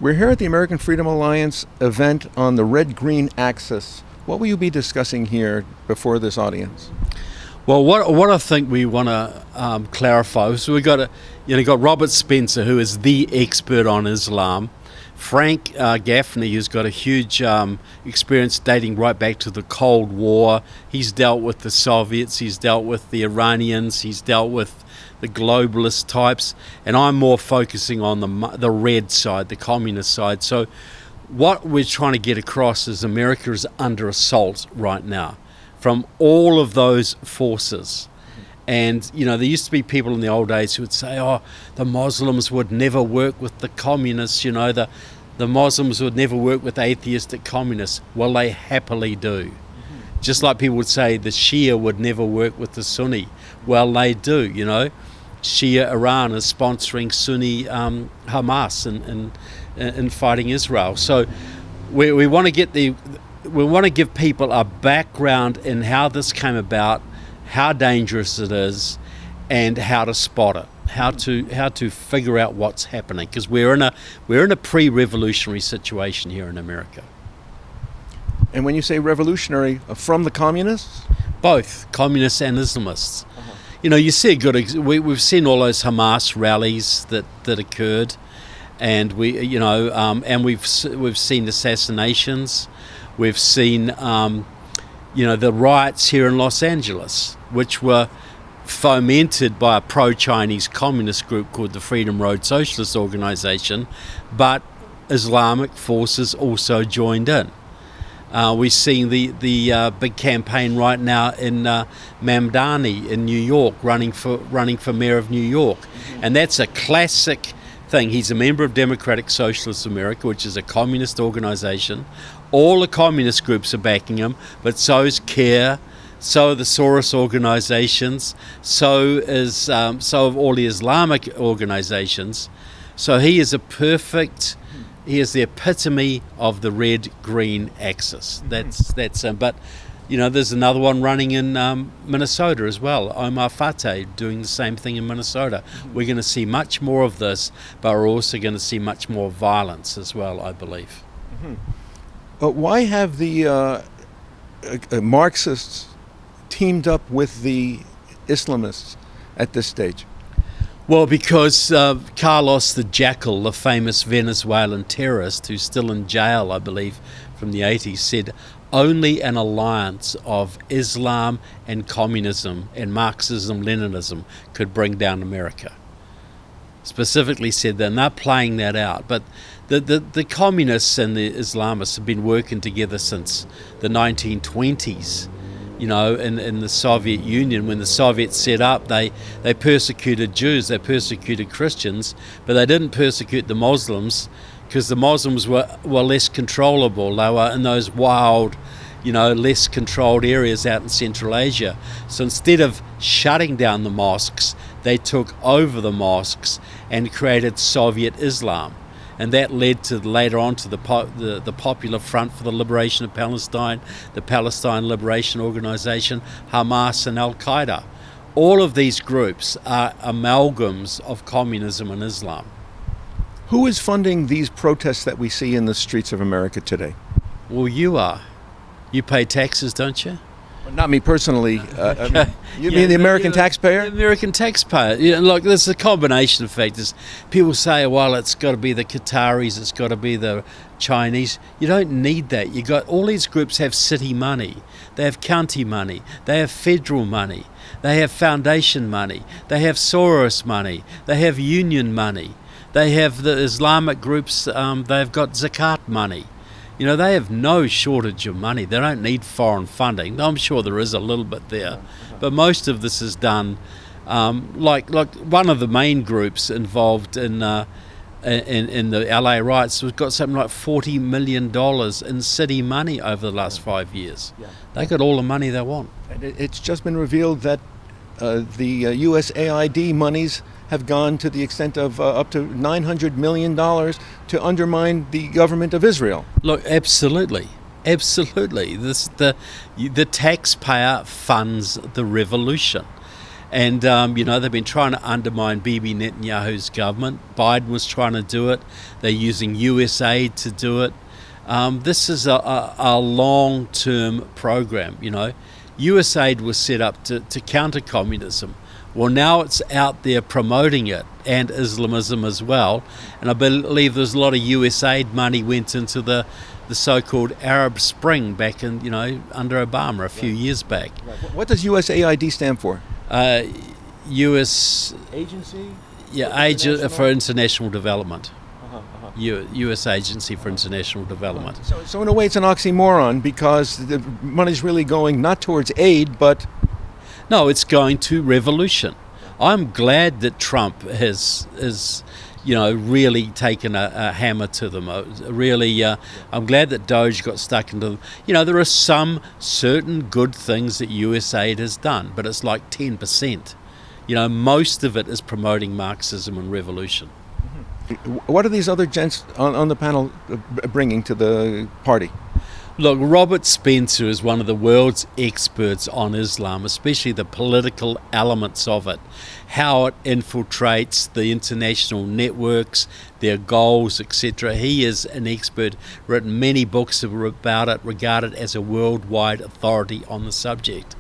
We're here at the American Freedom Alliance event on the red-green axis. What will you be discussing here before this audience? Well, what I think we want to clarify, so we got Robert Spencer, who is the expert on Islam, Frank Gaffney, who's got a huge experience dating right back to the Cold War. He's dealt with the Soviets, he's dealt with the Iranians, he's dealt with the globalist types, and I'm more focusing on the red side, the communist side. So what we're trying to get across is America is under assault right now from all of those forces. And, there used to be people in the old days who would say, oh, the Muslims would never work with the communists, the Muslims would never work with atheistic communists. Well, they happily do. Mm-hmm. Just like people would say the Shia would never work with the Sunni. Well, they do, Shia Iran is sponsoring Sunni Hamas in fighting Israel. So we want to give people a background in how this came about, how dangerous it is, and how to spot it, how to figure out what's happening, because we're in a pre-revolutionary situation here in America. And when you say revolutionary, from the communists? Both communists and Islamists. You see we've seen all those Hamas rallies that occurred, and we've seen assassinations. We've seen the riots here in Los Angeles, which were fomented by a pro-Chinese communist group called the Freedom Road Socialist Organization, but Islamic forces also joined in. We're seeing the big campaign right now in Mamdani in New York, running for mayor of New York, and that's a classic thing. He's a member of Democratic Socialist America, which is a communist organization. All the communist groups are backing him, but so is CAIR, so are the Soros organizations, so have all the Islamic organizations. So he is the epitome of the red-green axis. That's him. But there's another one running in Minnesota as well. Omar Fateh doing the same thing in Minnesota. We're going to see much more of this, but we're also going to see much more violence as well, I believe. Why have the Marxists teamed up with the Islamists at this stage? Well, because Carlos the Jackal, the famous Venezuelan terrorist who's still in jail, I believe, from the 80s, said only an alliance of Islam and communism and Marxism-Leninism could bring down America. Specifically said that, and they're playing that out. But the communists and the Islamists have been working together since the 1920s. In the Soviet Union, when the Soviets set up, they persecuted Jews, they persecuted Christians, but they didn't persecute the Muslims, because the Muslims were less controllable. They were in those wild, less controlled areas out in Central Asia. So instead of shutting down the mosques, they took over the mosques and created Soviet Islam. And that led to later on to the Popular Front for the Liberation of Palestine, the Palestine Liberation Organization, Hamas and Al-Qaeda. All of these groups are amalgams of communism and Islam. Who is funding these protests that we see in the streets of America today? Well, you are. You pay taxes, don't you? Not me personally. You mean the American taxpayer? The American taxpayer. Look, there's a combination of factors. People say, well, it's got to be the Qataris, it's got to be the Chinese. You don't need that. All these groups have city money. They have county money. They have federal money. They have foundation money. They have Soros money. They have union money. They have the Islamic groups. They've got zakat money. They have no shortage of money. They don't need foreign funding. I'm sure there is a little bit there, but most of this is done. Like one of the main groups involved in the LA riots, we've got something like $40 million in city money over the last 5 years. They got all the money they want. And it's just been revealed that the USAID monies have gone to the extent of up to $900 million to undermine the government of Israel. Look, absolutely. The taxpayer funds the revolution. And, they've been trying to undermine Bibi Netanyahu's government. Biden was trying to do it. They're using USAID to do it. This is a long-term program, USAID was set up to counter communism. Well, now it's out there promoting it, and Islamism as well. And I believe there's a lot of USAID money went into the so-called Arab Spring back in, under Obama a few years back. Right. What does USAID stand for? U.S. Agency? Yeah, for International Development. U.S. Agency for International Development. So in a way it's an oxymoron, because the money's really going not towards aid, but... No, it's going to revolution. I'm glad that Trump has really taken a hammer to them. I'm glad that Doge got stuck into them. There are some certain good things that USAID has done, but it's like 10%. Most of it is promoting Marxism and revolution. What are these other gents on the panel bringing to the party? Look, Robert Spencer is one of the world's experts on Islam, especially the political elements of it, how it infiltrates the international networks, their goals, etc. He is an expert, written many books about it, regarded as a worldwide authority on the subject.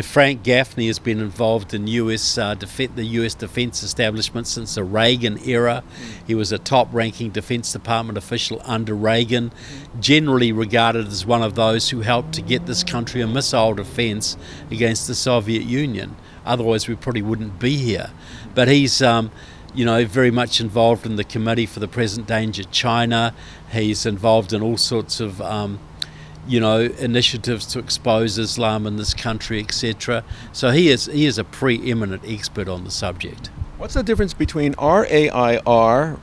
Frank Gaffney has been involved in the US defense establishment since the Reagan era. He was a top-ranking Defense Department official under Reagan, generally regarded as one of those who helped to get this country a missile defense against the Soviet Union. Otherwise, we probably wouldn't be here. But he's very much involved in the Committee for the Present Danger China. He's involved in all sorts of initiatives to expose Islam in this country, etc. So he is a preeminent expert on the subject. What's the difference between RAIR,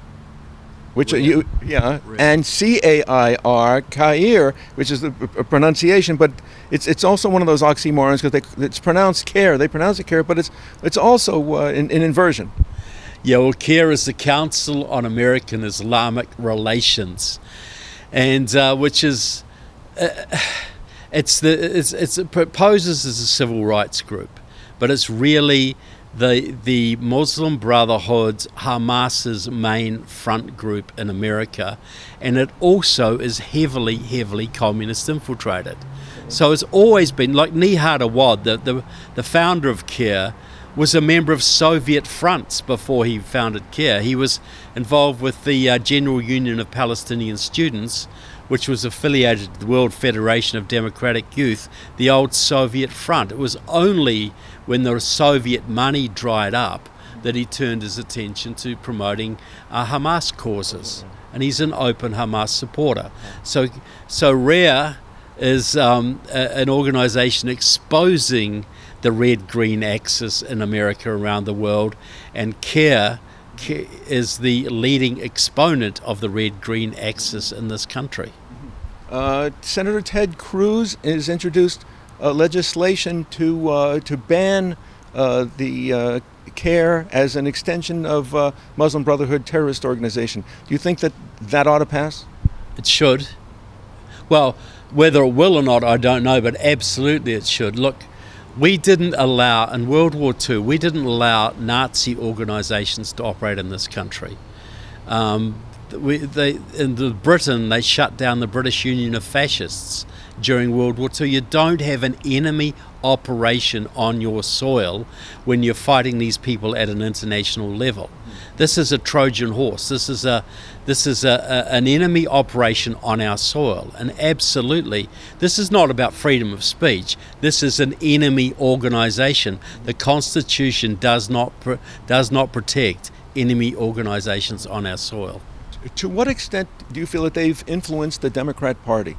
which and C.A.I.R, CAIR, which is the pronunciation, but it's also one of those oxymorons, because it's pronounced CAIR. They pronounce it CAIR, but it's also an inversion. Yeah, well, CAIR is the Council on American Islamic Relations, and which is it proposes as a civil rights group, but it's really the Muslim Brotherhood's, Hamas's main front group in America, and it also is heavily communist infiltrated. So it's always been like Nihad Awad, the founder of CAIR, was a member of Soviet fronts before he founded CAIR. He was involved with the General Union of Palestinian Students, which was affiliated to the World Federation of Democratic Youth, the old Soviet front. It was only when the Soviet money dried up that he turned his attention to promoting Hamas causes. And he's an open Hamas supporter. So RAIR is an organization exposing the red-green axis in America around the world, and CAIR is the leading exponent of the red-green axis in this country. Senator Ted Cruz has introduced legislation to ban the CAIR as an extension of Muslim Brotherhood terrorist organization. Do you think that ought to pass? It should. Well, whether it will or not, I don't know, but absolutely it should. Look, we didn't allow, in World War II, we didn't allow Nazi organizations to operate in this country. In Britain, they shut down the British Union of Fascists during World War II. You don't have an enemy operation on your soil when you're fighting these people at an international level. This is a Trojan horse. This is an enemy operation on our soil, and absolutely, this is not about freedom of speech. This is an enemy organization. The Constitution does not protect enemy organizations on our soil. To what extent do you feel that they've influenced the Democrat Party?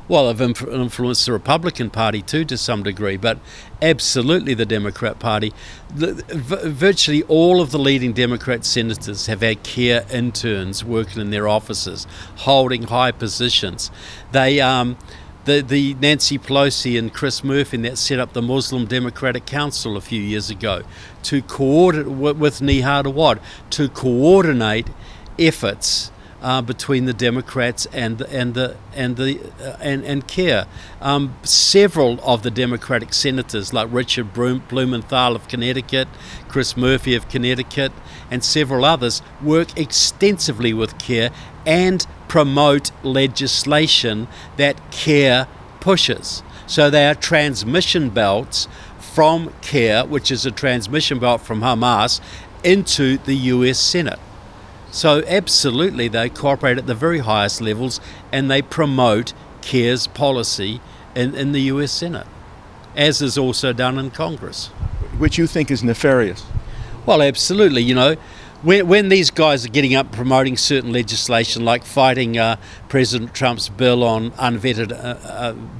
Well, they've influenced the Republican Party too, to some degree, but absolutely the Democrat Party. Virtually all of the leading Democrat senators have had CAIR interns working in their offices, holding high positions. They, the Nancy Pelosi and Chris Murphy that set up the Muslim Democratic Council a few years ago to coordinate with Nihad Awad to coordinate efforts between the Democrats and CAIR. Several of the Democratic senators, like Richard Blumenthal of Connecticut, Chris Murphy of Connecticut, and several others, work extensively with CAIR and promote legislation that CAIR pushes. So they are transmission belts from CAIR, which is a transmission belt from Hamas, into the US Senate. So absolutely they cooperate at the very highest levels, and they promote CAIR's policy in the US Senate, as is also done in Congress. Which you think is nefarious? Well, absolutely. You know, when these guys are getting up promoting certain legislation, like fighting President Trump's bill on unvetted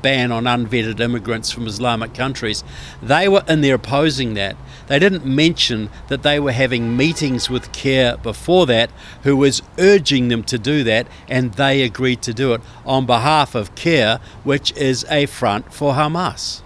ban on unvetted immigrants from Islamic countries, they were in there opposing that. They didn't mention that they were having meetings with CAIR before that, who was urging them to do that, and they agreed to do it on behalf of CAIR, which is a front for Hamas.